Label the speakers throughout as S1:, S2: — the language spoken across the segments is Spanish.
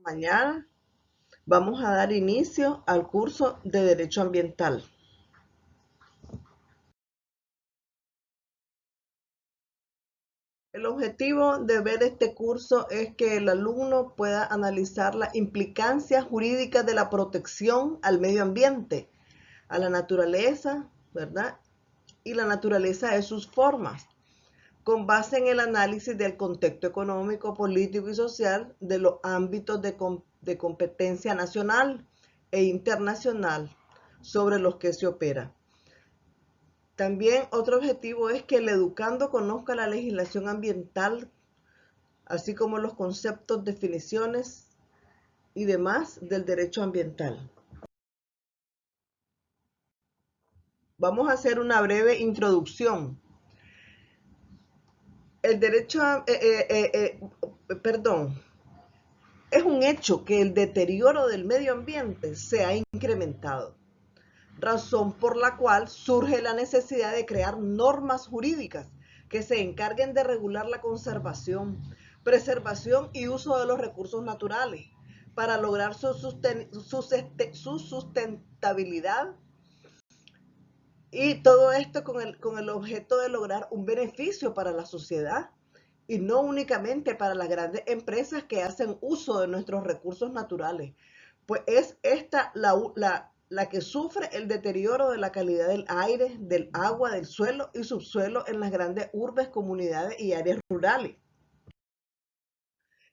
S1: Mañana vamos a dar inicio al curso de Derecho Ambiental. El objetivo de ver este curso es que el alumno pueda analizar las implicancias jurídicas de la protección al medio ambiente, a la naturaleza, ¿verdad? Y la naturaleza de sus formas, con base en el análisis del contexto económico, político y social de los ámbitos de competencia nacional e internacional sobre los que se opera. También otro objetivo es que el educando conozca la legislación ambiental, así como los conceptos, definiciones y demás del derecho ambiental. Vamos a hacer una breve introducción. El derecho es un hecho que el deterioro del medio ambiente se ha incrementado, razón por la cual surge la necesidad de crear normas jurídicas que se encarguen de regular la conservación, preservación y uso de los recursos naturales para lograr su sustentabilidad, y todo esto con el objeto de lograr un beneficio para la sociedad y no únicamente para las grandes empresas que hacen uso de nuestros recursos naturales, pues es esta la que sufre el deterioro de la calidad del aire, del agua, del suelo y subsuelo en las grandes urbes, comunidades y áreas rurales.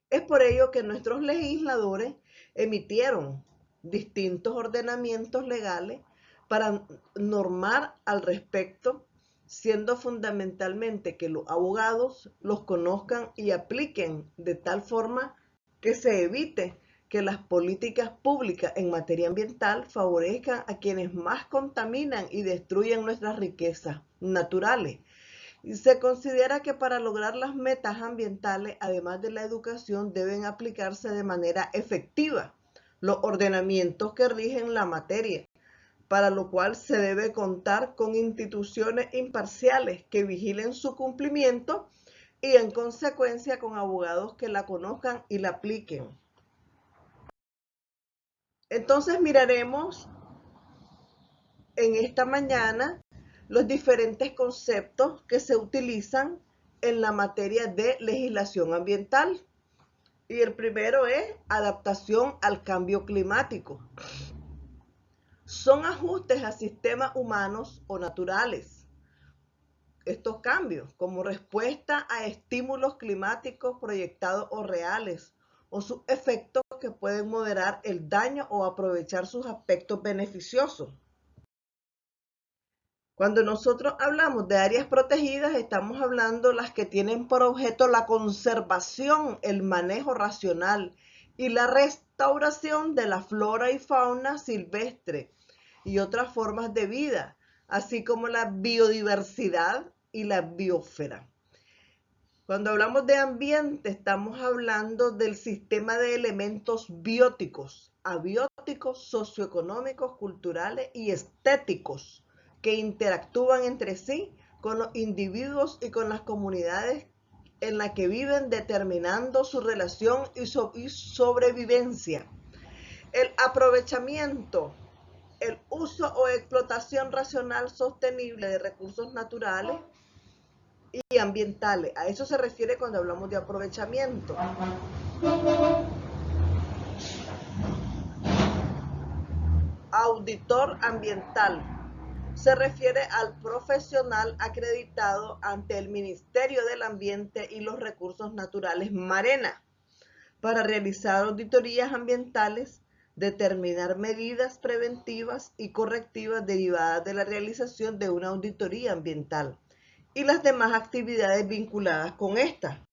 S1: Es por ello que nuestros legisladores emitieron distintos ordenamientos legales para normar al respecto, siendo fundamentalmente que los abogados los conozcan y apliquen de tal forma que se evite que las políticas públicas en materia ambiental favorezcan a quienes más contaminan y destruyen nuestras riquezas naturales. Y se considera que para lograr las metas ambientales, además de la educación, deben aplicarse de manera efectiva los ordenamientos que rigen la materia, para lo cual se debe contar con instituciones imparciales que vigilen su cumplimiento y en consecuencia con abogados que la conozcan y la apliquen. Entonces miraremos en esta mañana los diferentes conceptos que se utilizan en la materia de legislación ambiental. Y el primero es adaptación al cambio climático. Son ajustes a sistemas humanos o naturales. Estos cambios como respuesta a estímulos climáticos proyectados o reales, o sus efectos que pueden moderar el daño o aprovechar sus aspectos beneficiosos. Cuando nosotros hablamos de áreas protegidas, estamos hablando de las que tienen por objeto la conservación, el manejo racional y la restauración de la flora y fauna silvestre y otras formas de vida, así como la biodiversidad y la biosfera. Cuando hablamos de ambiente, estamos hablando del sistema de elementos bióticos, abióticos, socioeconómicos, culturales y estéticos que interactúan entre sí con los individuos y con las comunidades en las que viven, determinando su relación y sobrevivencia. El aprovechamiento, el uso o explotación racional sostenible de recursos naturales y ambientales. A eso se refiere cuando hablamos de aprovechamiento. Auditor ambiental se refiere al profesional acreditado ante el Ministerio del Ambiente y los Recursos Naturales, Marena, para realizar auditorías ambientales, determinar medidas preventivas y correctivas derivadas de la realización de una auditoría ambiental y las demás actividades vinculadas con esta.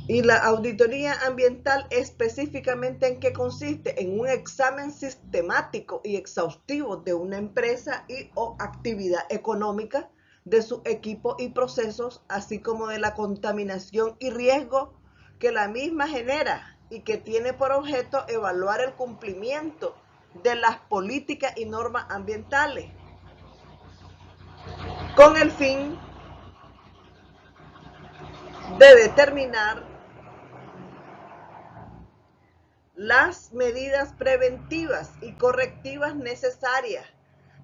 S1: Y la auditoría ambiental específicamente ¿en qué consiste? En un examen sistemático y exhaustivo de una empresa y o actividad económica, de su equipo y procesos, así como de la contaminación y riesgo que la misma genera y que tiene por objeto evaluar el cumplimiento de las políticas y normas ambientales con el fin de determinar las medidas preventivas y correctivas necesarias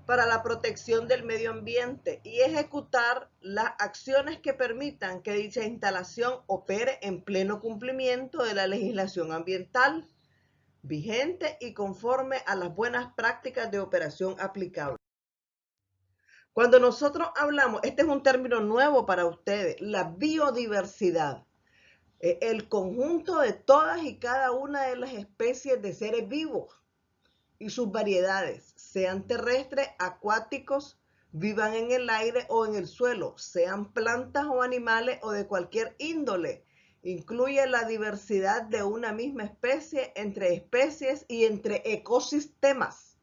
S1: para la protección del medio ambiente y ejecutar las acciones que permitan que dicha instalación opere en pleno cumplimiento de la legislación ambiental vigente y conforme a las buenas prácticas de operación aplicables. Cuando nosotros hablamos, este es un término nuevo para ustedes, la biodiversidad, el conjunto de todas y cada una de las especies de seres vivos y sus variedades, sean terrestres, acuáticos, vivan en el aire o en el suelo, sean plantas o animales o de cualquier índole. Incluye la diversidad de una misma especie, entre especies y entre ecosistemas,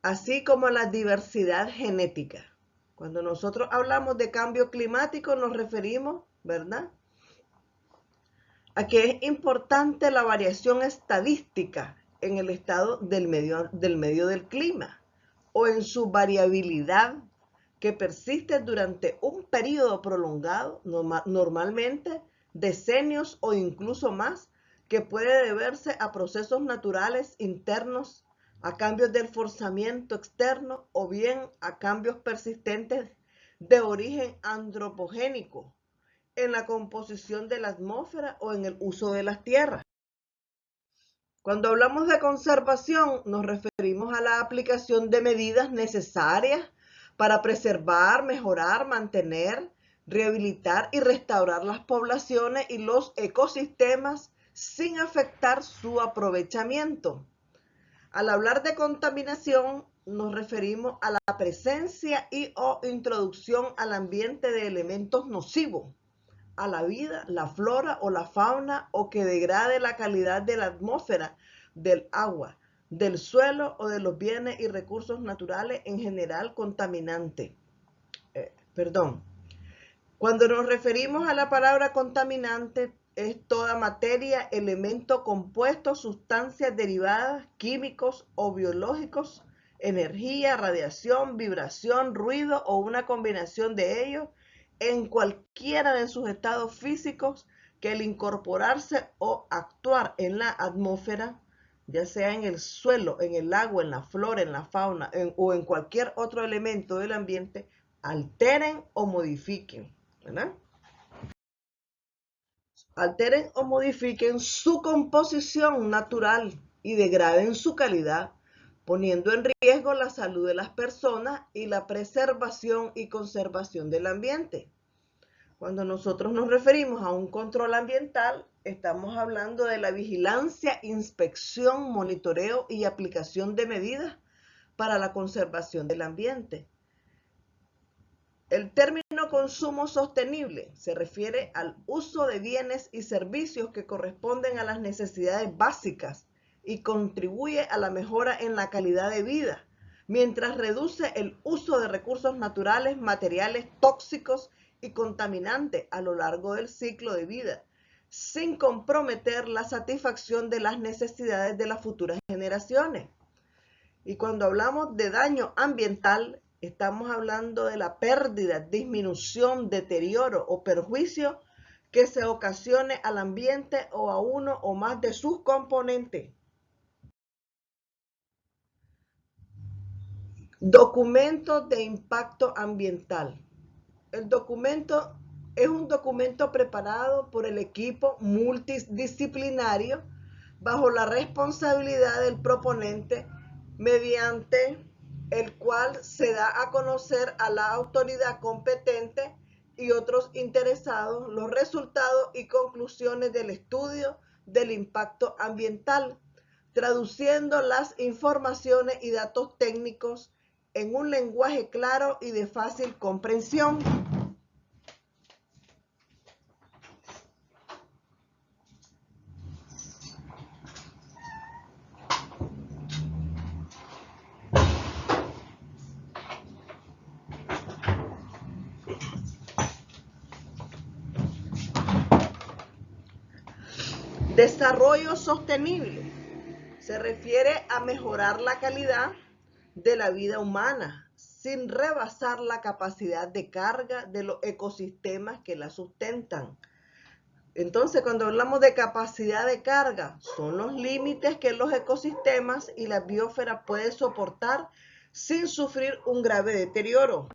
S1: así como la diversidad genética. Cuando nosotros hablamos de cambio climático nos referimos, ¿verdad?, a que es importante la variación estadística en el estado del medio del clima o en su variabilidad que persiste durante un periodo prolongado, normalmente decenios o incluso más, que puede deberse a procesos naturales internos, a cambios del forzamiento externo o bien a cambios persistentes de origen antropogénico en la composición de la atmósfera o en el uso de las tierras. Cuando hablamos de conservación, nos referimos a la aplicación de medidas necesarias para preservar, mejorar, mantener, rehabilitar y restaurar las poblaciones y los ecosistemas sin afectar su aprovechamiento. Al hablar de contaminación, nos referimos a la presencia y o introducción al ambiente de elementos nocivos a la vida, la flora o la fauna, o que degrade la calidad de la atmósfera, del agua, del suelo o de los bienes y recursos naturales en general contaminante. Cuando nos referimos a la palabra contaminante, es toda materia, elemento compuesto, sustancias derivadas, químicos o biológicos, energía, radiación, vibración, ruido o una combinación de ellos en cualquiera de sus estados físicos que al incorporarse o actuar en la atmósfera, ya sea en el suelo, en el agua, en la flora, en la fauna o en cualquier otro elemento del ambiente, alteren o modifiquen, ¿verdad? Alteren o modifiquen su composición natural y degraden su calidad, poniendo en riesgo la salud de las personas y la preservación y conservación del ambiente. Cuando nosotros nos referimos a un control ambiental, estamos hablando de la vigilancia, inspección, monitoreo y aplicación de medidas para la conservación del ambiente. El término consumo sostenible se refiere al uso de bienes y servicios que corresponden a las necesidades básicas y contribuye a la mejora en la calidad de vida, mientras reduce el uso de recursos naturales, materiales tóxicos y contaminantes a lo largo del ciclo de vida, sin comprometer la satisfacción de las necesidades de las futuras generaciones. Y cuando hablamos de daño ambiental, estamos hablando de la pérdida, disminución, deterioro o perjuicio que se ocasione al ambiente o a uno o más de sus componentes. Documento de impacto ambiental. El documento es un documento preparado por el equipo multidisciplinario bajo la responsabilidad del proponente, mediante el cual se da a conocer a la autoridad competente y otros interesados los resultados y conclusiones del estudio del impacto ambiental, traduciendo las informaciones y datos técnicos en un lenguaje claro y de fácil comprensión. Desarrollo sostenible se refiere a mejorar la calidad de la vida humana sin rebasar la capacidad de carga de los ecosistemas que la sustentan. Entonces, cuando hablamos de capacidad de carga, son los límites que los ecosistemas y la biosfera pueden soportar sin sufrir un grave deterioro.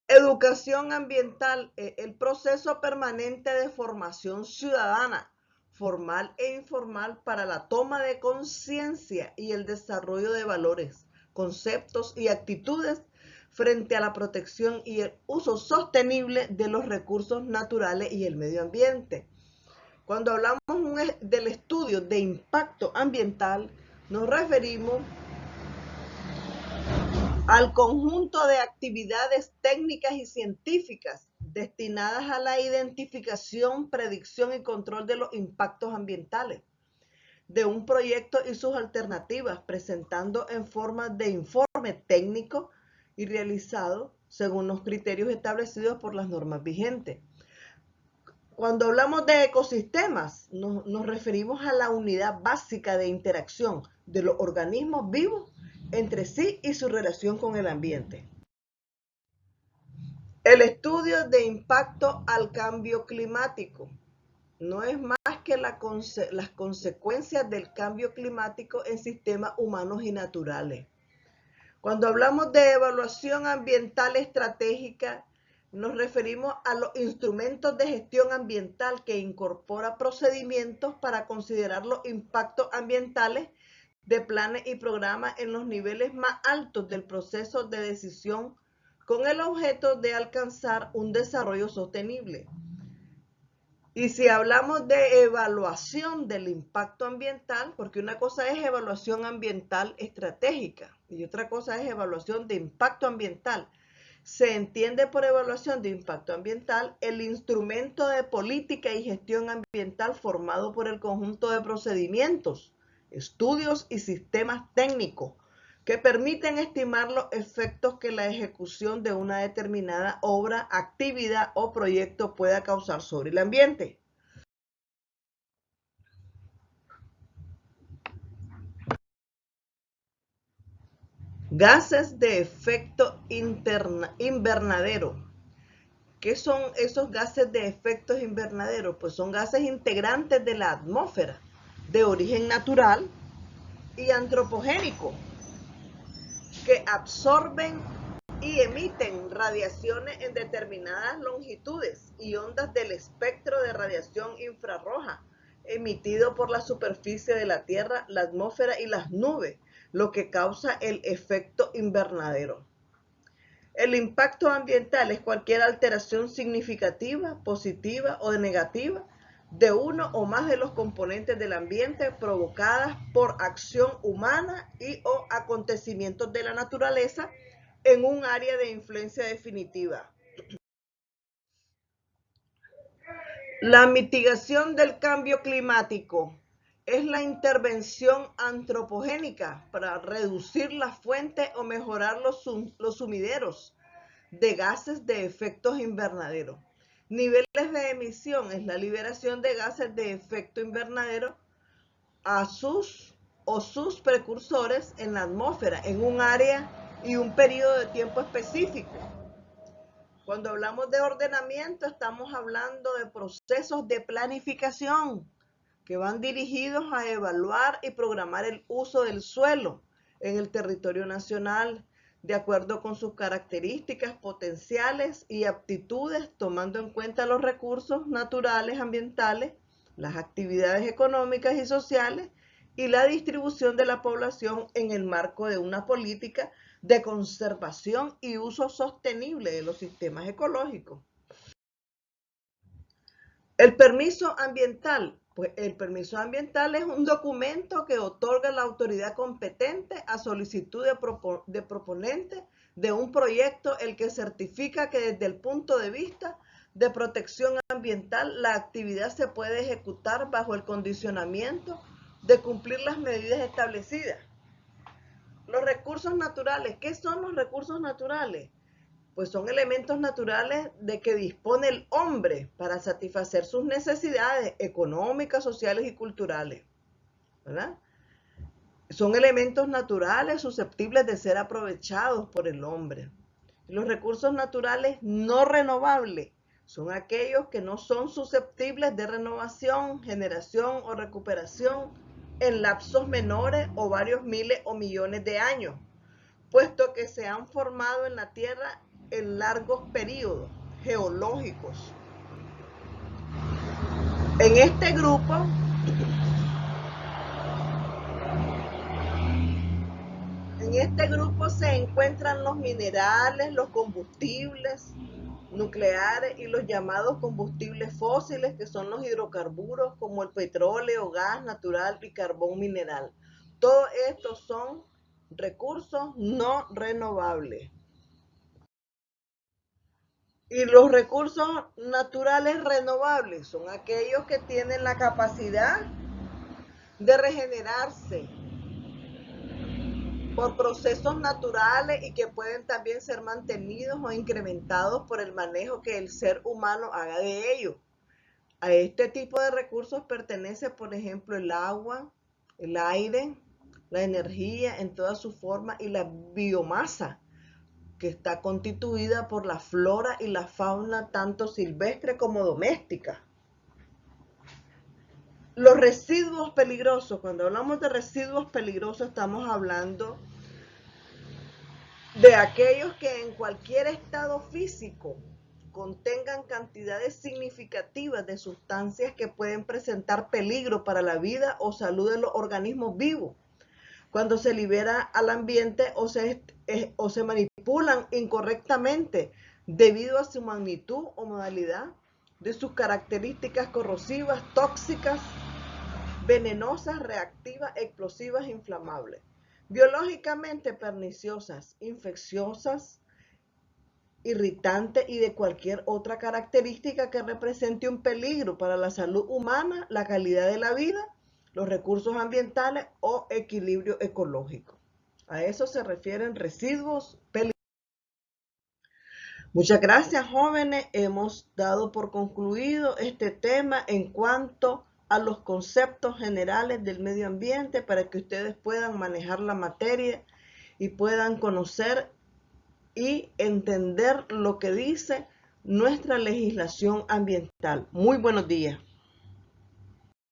S1: Educación ambiental, el proceso permanente de formación ciudadana, formal e informal, para la toma de conciencia y el desarrollo de valores, conceptos y actitudes frente a la protección y el uso sostenible de los recursos naturales y el medio ambiente. Cuando hablamos del estudio de impacto ambiental, nos referimos al conjunto de actividades técnicas y científicas destinadas a la identificación, predicción y control de los impactos ambientales de un proyecto y sus alternativas, presentando en forma de informe técnico y realizado según los criterios establecidos por las normas vigentes. Cuando hablamos de ecosistemas, nos referimos a la unidad básica de interacción de los organismos vivos entre sí y su relación con el ambiente. El estudio de impacto al cambio climático no es más que las consecuencias del cambio climático en sistemas humanos y naturales. Cuando hablamos de evaluación ambiental estratégica, nos referimos a los instrumentos de gestión ambiental que incorpora procedimientos para considerar los impactos ambientales de planes y programas en los niveles más altos del proceso de decisión con el objeto de alcanzar un desarrollo sostenible. Y si hablamos de evaluación del impacto ambiental, porque una cosa es evaluación ambiental estratégica y otra cosa es evaluación de impacto ambiental. Se entiende por evaluación de impacto ambiental el instrumento de política y gestión ambiental formado por el conjunto de procedimientos, estudios y sistemas técnicos que permiten estimar los efectos que la ejecución de una determinada obra, actividad o proyecto pueda causar sobre el ambiente. Gases de efecto invernadero. ¿Qué son esos gases de efecto invernadero? Pues son gases integrantes de la atmósfera, de origen natural y antropogénico, que absorben y emiten radiaciones en determinadas longitudes y ondas del espectro de radiación infrarroja emitido por la superficie de la Tierra, la atmósfera y las nubes, lo que causa el efecto invernadero. El impacto ambiental es cualquier alteración significativa, positiva o negativa de uno o más de los componentes del ambiente provocadas por acción humana y o acontecimientos de la naturaleza en un área de influencia definitiva. La mitigación del cambio climático es la intervención antropogénica para reducir las fuentes o mejorar los sumideros de gases de efectos invernaderos. Niveles de emisión es la liberación de gases de efecto invernadero a sus precursores en la atmósfera en un área y un periodo de tiempo específico. Cuando hablamos de ordenamiento, estamos hablando de procesos de planificación que van dirigidos a evaluar y programar el uso del suelo en el territorio nacional, de acuerdo con sus características potenciales y aptitudes, tomando en cuenta los recursos naturales ambientales, las actividades económicas y sociales y la distribución de la población en el marco de una política de conservación y uso sostenible de los sistemas ecológicos. El permiso ambiental. Pues el permiso ambiental es un documento que otorga la autoridad competente a solicitud de proponente de un proyecto, el que certifica que desde el punto de vista de protección ambiental la actividad se puede ejecutar bajo el condicionamiento de cumplir las medidas establecidas. Los recursos naturales. ¿Qué son los recursos naturales? Pues son elementos naturales de que dispone el hombre para satisfacer sus necesidades económicas, sociales y culturales, ¿verdad? son elementos naturales susceptibles de ser aprovechados por el hombre. Los recursos naturales no renovables son aquellos que no son susceptibles de renovación, generación o recuperación en lapsos menores o varios miles o millones de años, puesto que se han formado en la Tierra en largos periodos geológicos. En este grupo se encuentran los minerales, los combustibles nucleares y los llamados combustibles fósiles, que son los hidrocarburos como el petróleo, gas natural y carbón mineral. Todos estos son recursos no renovables. Y los recursos naturales renovables son aquellos que tienen la capacidad de regenerarse por procesos naturales y que pueden también ser mantenidos o incrementados por el manejo que el ser humano haga de ellos. A este tipo de recursos pertenece, por ejemplo, el agua, el aire, la energía en toda su forma y la biomasa, que está constituida por la flora y la fauna tanto silvestre como doméstica. Los residuos peligrosos, cuando hablamos de residuos peligrosos estamos hablando de aquellos que en cualquier estado físico contengan cantidades significativas de sustancias que pueden presentar peligro para la vida o salud de los organismos vivos, cuando se libera al ambiente o se manipulan incorrectamente debido a su magnitud o modalidad, de sus características corrosivas, tóxicas, venenosas, reactivas, explosivas, inflamables, biológicamente perniciosas, infecciosas, irritantes y de cualquier otra característica que represente un peligro para la salud humana, la calidad de la vida, los recursos ambientales o equilibrio ecológico. A eso se refieren residuos peligrosos. Muchas gracias, jóvenes. Hemos dado por concluido este tema en cuanto a los conceptos generales del medio ambiente para que ustedes puedan manejar la materia y puedan conocer y entender lo que dice nuestra legislación ambiental. Muy buenos días.